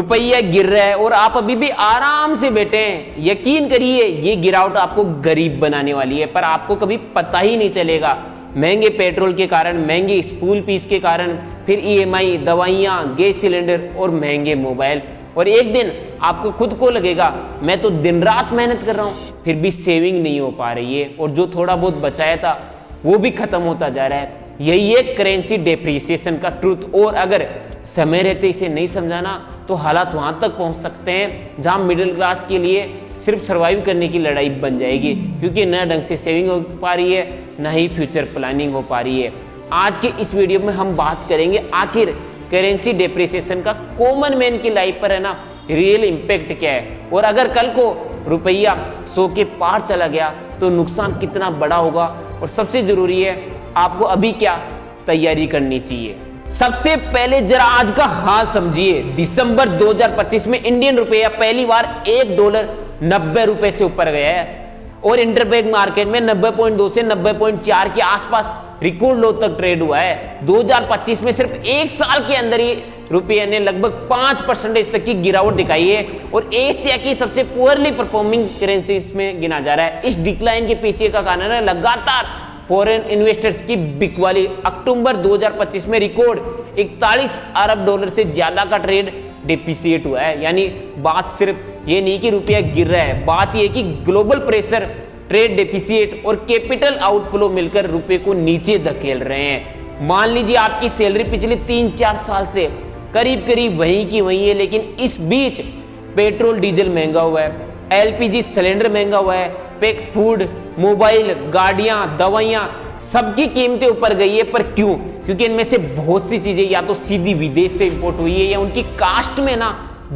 रुपया गिर रहा है और आप अभी भी आराम से बैठे हैं। यकीन करिए ये गिरावट आपको गरीब बनाने वाली है, पर आपको कभी पता ही नहीं चलेगा। महंगे पेट्रोल के कारण, महंगी स्कूल फीस के कारण, फिर ईएमआई, दवाइयाँ, गैस सिलेंडर और महंगे मोबाइल। और एक दिन आपको खुद को लगेगा मैं तो दिन रात मेहनत कर रहा हूँ, फिर भी सेविंग नहीं हो पा रही है और जो थोड़ा बहुत बचाया था वो भी खत्म होता जा रहा है। यही है करेंसी डेप्रिसिएशन का ट्रुथ। और अगर समय रहते इसे नहीं समझाना तो हालात वहां तक पहुंच सकते हैं जहां मिडिल क्लास के लिए सिर्फ सर्वाइव करने की लड़ाई बन जाएगी, क्योंकि न ढंग से सेविंग हो पा रही है, न ही फ्यूचर प्लानिंग हो पा रही है। आज के इस वीडियो में हम बात करेंगे आखिर करेंसी डेप्रिसिएशन का कॉमन मैन की लाइफ पर है ना रियल इम्पैक्ट क्या है, और अगर कल को रुपया 100 के पार चला गया तो नुकसान कितना बड़ा होगा, और सबसे जरूरी है आपको अभी क्या तैयारी करनी चाहिए। सबसे पहले जरा आज का हाल समझिए। दिसंबर 2025 में इंडियन रुपया पहली बार $1 90 रुपए से ऊपर गया है और इंटरबैंक मार्केट में 90.2 से 90.4 के आसपास रिकॉर्ड लो तक ट्रेड हुआ है। 2025 में सिर्फ एक साल के अंदर ही रुपये ने लगभग 5% तक की गिरावट दिखाई है और एशिया की सबसे पुअरली परफॉर्मिंग करेंसीज में गिना जा रहा है। इस डिक्लाइन के पीछे का कारण है लगातार फॉरेन इन्वेस्टर्स की बिकवाली। अक्टूबर 2025 में रिकॉर्ड $41 अरब से ज्यादा का ट्रेड डेप्रिसिएट हुआ है। यानी बात सिर्फ ये नहीं कि रुपया गिर रहा है, बात ये कि ग्लोबल प्रेशर, ट्रेड डेप्रिसिएट और कैपिटल आउटफ्लो मिलकर रुपये को नीचे धकेल रहे हैं। मान लीजिए आपकी सैलरी पिछले 3-4 साल से करीब करीब वहीं की वहीं है, लेकिन इस बीच पेट्रोल डीजल महंगा हुआ है, एलपीजी सिलेंडर महंगा हुआ है, पैक्ड फूड, मोबाइल, गाड़ियां, दवाइयां, सबकी कीमतें ऊपर गई है। पर क्यों? क्योंकि इनमें से बहुत सी चीजें या तो सीधी विदेश से इंपोर्ट हुई है या उनकी कास्ट में ना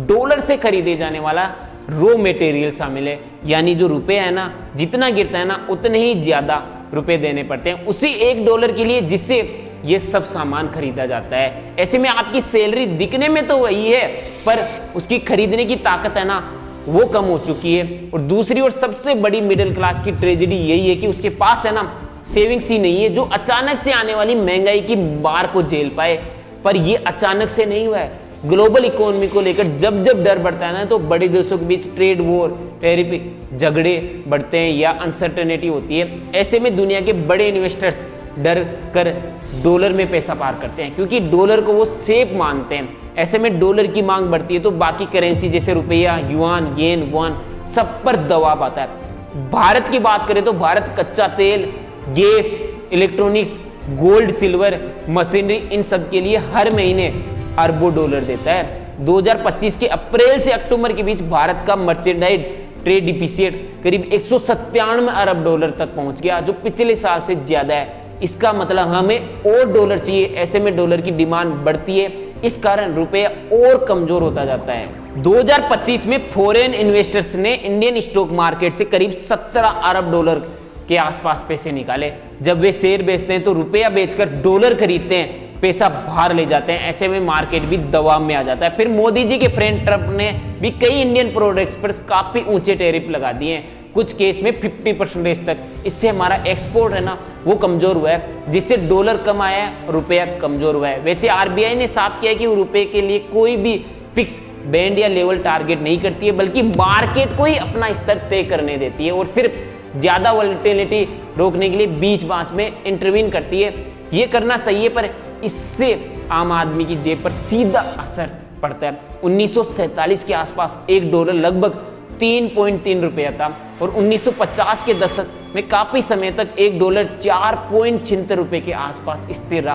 डॉलर से खरीदे जाने वाला रॉ मटेरियल शामिल है। यानी जो रुपए है ना, जितना गिरता है ना उतने ही ज्यादा रुपए देने पड़ते हैं उसी $1 के लिए जिससे ये सब सामान खरीदा जाता है। ऐसे में आपकी सैलरी दिखने में तो वही है, पर उसकी खरीदने की ताकत है ना वो कम हो चुकी है। और दूसरी ओर सबसे बड़ी मिडिल क्लास की ट्रेजेडी यही है कि उसके पास है ना सेविंग्स ही नहीं है जो अचानक से आने वाली महंगाई की मार को झेल पाए। पर ये अचानक से नहीं हुआ है। ग्लोबल इकोनॉमी को लेकर जब जब डर बढ़ता है ना तो बड़े देशों के बीच ट्रेड वॉर, टैरिफ झगड़े बढ़ते हैं या अनसर्टेनिटी होती है। ऐसे में दुनिया के बड़े इन्वेस्टर्स डर कर डॉलर में पैसा पार करते हैं, क्योंकि डॉलर को वो सेफ मानते हैं। ऐसे में डॉलर की मांग बढ़ती है तो बाकी करेंसी जैसे रुपया, युआन, येन, वॉन सब पर दबाव आता है। भारत की बात करें तो भारत कच्चा तेल, गैस, इलेक्ट्रॉनिक्स, गोल्ड, सिल्वर, मशीनरी, इन सब के लिए हर महीने अरबों डॉलर देता है। 2025 के अप्रैल से अक्टूबर के बीच भारत का मर्चेंडाइज ट्रेड डिफिसिट करीब $197 अरब तक पहुंच गया, जो पिछले साल से ज्यादा है। इसका मतलब हमें और डॉलर चाहिए। ऐसे में डॉलर की डिमांड बढ़ती है, इस कारण रुपया और कमजोर होता जाता है। 2025 में फॉरेन इन्वेस्टर्स ने इंडियन स्टॉक मार्केट से करीब $17 अरब के आसपास पैसे निकाले। जब वे शेयर बेचते हैं तो रुपया बेचकर डॉलर खरीदते हैं, पैसा बाहर ले जाते हैं। ऐसे में मार्केट भी दबाव में आ जाता है। फिर मोदी जी के फ्रेंड ट्रंप ने भी कई इंडियन प्रोडक्ट्स पर काफी ऊंचे टैरिफ लगा दिए हैं, कुछ केस में 50% तक। इससे हमारा एक्सपोर्ट है ना वो कमजोर हुआ है, जिससे डॉलर कम आया है, रुपया कमजोर हुआ है। वैसे आरबीआई ने साफ किया कि वो रुपये के लिए कोई भी फिक्स बैंड या लेवल टारगेट नहीं करती है, बल्कि मार्केट को ही अपना स्तर तय करने देती है और सिर्फ ज्यादा वोलेटिलिटी रोकने के लिए बीच बाच में इंटरवीन करती है। ये करना सही है, पर इससे आम आदमी की जेब पर सीधा असर पड़ता है। 1947 के आसपास $1 लगभग 3.3 रुपया था और 1950 के दशक में काफी समय तक $1 4.76 रुपए के आसपास स्थिर रहा।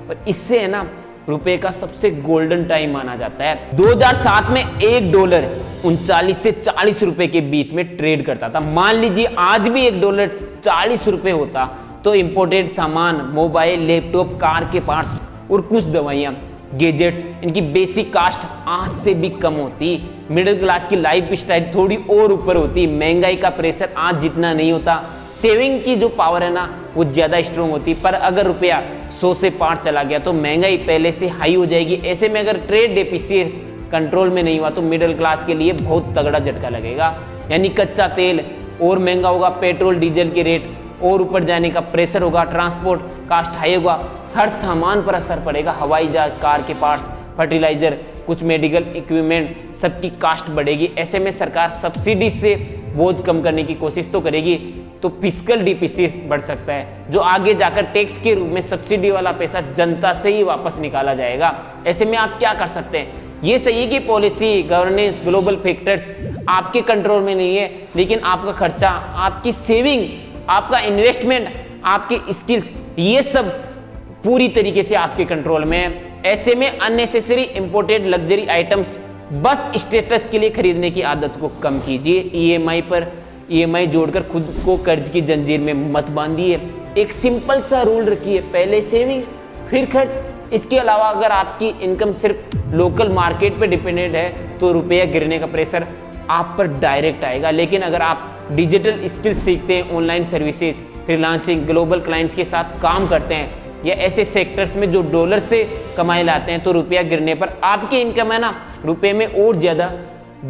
और इससे है ना रुपए का सबसे गोल्डन टाइम माना जाता है। 2007 में $1 39 से 40 रुपए के बीच में ट्रेड करता था। मान लीजिए आज भी $1 40 रुपए होता तो इंपोर्टेड सामान, मोबाइल, लैपटॉप, कार के पार्ट्स और कुछ दवाइयां, गैजेट्स, इनकी बेसिक कास्ट आज से भी कम होती। मिडिल क्लास की लाइफ स्टाइल थोड़ी और ऊपर होती। महंगाई का प्रेशर आज जितना नहीं होता। सेविंग की जो पावर है ना वो ज्यादा स्ट्रॉन्ग होती। पर अगर रुपया 100 से पार चला गया तो महंगाई पहले से हाई हो जाएगी। ऐसे में अगर ट्रेड डेफिसिट कंट्रोल में नहीं हुआ तो मिडिल क्लास के लिए बहुत तगड़ा झटका लगेगा। यानी कच्चा तेल और महंगा होगा, पेट्रोल डीजल के रेट और ऊपर जाने का प्रेशर होगा, ट्रांसपोर्ट कास्ट हाई होगा, हर सामान पर असर पड़ेगा। हवाई जहाज, कार के पार्ट्स, फर्टिलाइजर, कुछ मेडिकल इक्विपमेंट, सबकी कास्ट बढ़ेगी। ऐसे में सरकार सब्सिडी से बोझ कम करने की कोशिश तो करेगी, तो फिस्कल डिफिसिट बढ़ सकता है, जो आगे जाकर टैक्स के रूप में सब्सिडी वाला पैसा जनता से ही वापस निकाला जाएगा। ऐसे में आप क्या कर सकते हैं? ये सही है कि पॉलिसी, गवर्नेंस, ग्लोबल फैक्टर्स आपके कंट्रोल में नहीं है, लेकिन आपका खर्चा, आपकी सेविंग, आपका इन्वेस्टमेंट, आपके स्किल्स, ये सब पूरी तरीके से आपके कंट्रोल में है। ऐसे में अननेसेसरी इंपोर्टेड लग्जरी आइटम्स बस स्टेटस के लिए खरीदने की आदत को कम कीजिए। ईएमआई पर ईएमआई जोड़कर खुद को कर्ज की जंजीर में मत बांधिए। एक सिंपल सा रूल रखिए, पहले सेविंग फिर खर्च। इसके अलावा अगर आपकी इनकम सिर्फ लोकल मार्केट पे डिपेंडेंट है तो रुपया गिरने का प्रेशर आप पर डायरेक्ट आएगा। लेकिन अगर आप डिजिटल स्किल्स सीखते हैं, online services, freelancing, global clients के साथ काम करते हैं, या ऐसे सेक्टर्स में जो डॉलर से कमाई लाते हैं, तो रुपया गिरने पर आपकी इनकम है ना रुपए में और ज्यादा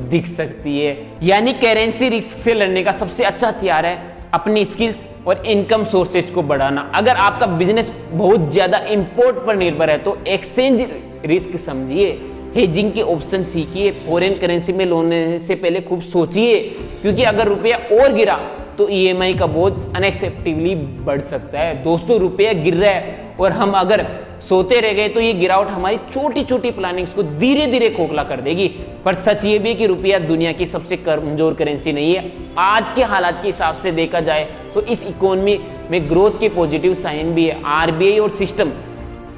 दिख सकती है। यानी करेंसी रिस्क से लड़ने का सबसे अच्छा हथियार है अपनी स्किल्स और इनकम सोर्सेज को बढ़ाना। अगर आपका बिजनेस बहुत ज्यादा इंपोर्ट पर निर्भर है तो एक्सचेंज रिस्क समझिए, हेजिंग के ऑप्शन सीखिए, फॉरेन करेंसी में लोन लेने से पहले खूब सोचिए, क्योंकि अगर रुपया और गिरा तो ईएमआई का बोझ अनएक्सेप्टेबली बढ़ सकता है। दोस्तों, रुपया गिर रहा है और हम अगर सोते रह गए तो ये गिरावट हमारी छोटी छोटी प्लानिंग्स को धीरे धीरे खोखला कर देगी। पर सच ये भी है कि रुपया दुनिया की सबसे कमजोर करेंसी नहीं है। आज के हालात के हिसाब से देखा जाए तो इस इकोनॉमी में ग्रोथ के पॉजिटिव साइन भी है। आरबीआई और सिस्टम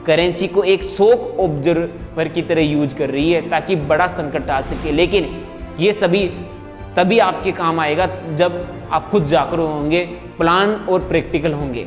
करेंसी को एक शॉक ऑब्जर्वर की तरह यूज कर रही है ताकि बड़ा संकट टाल सके, लेकिन ये सभी तभी आपके काम आएगा जब आप खुद जाकर होंगे, प्लान और प्रैक्टिकल होंगे।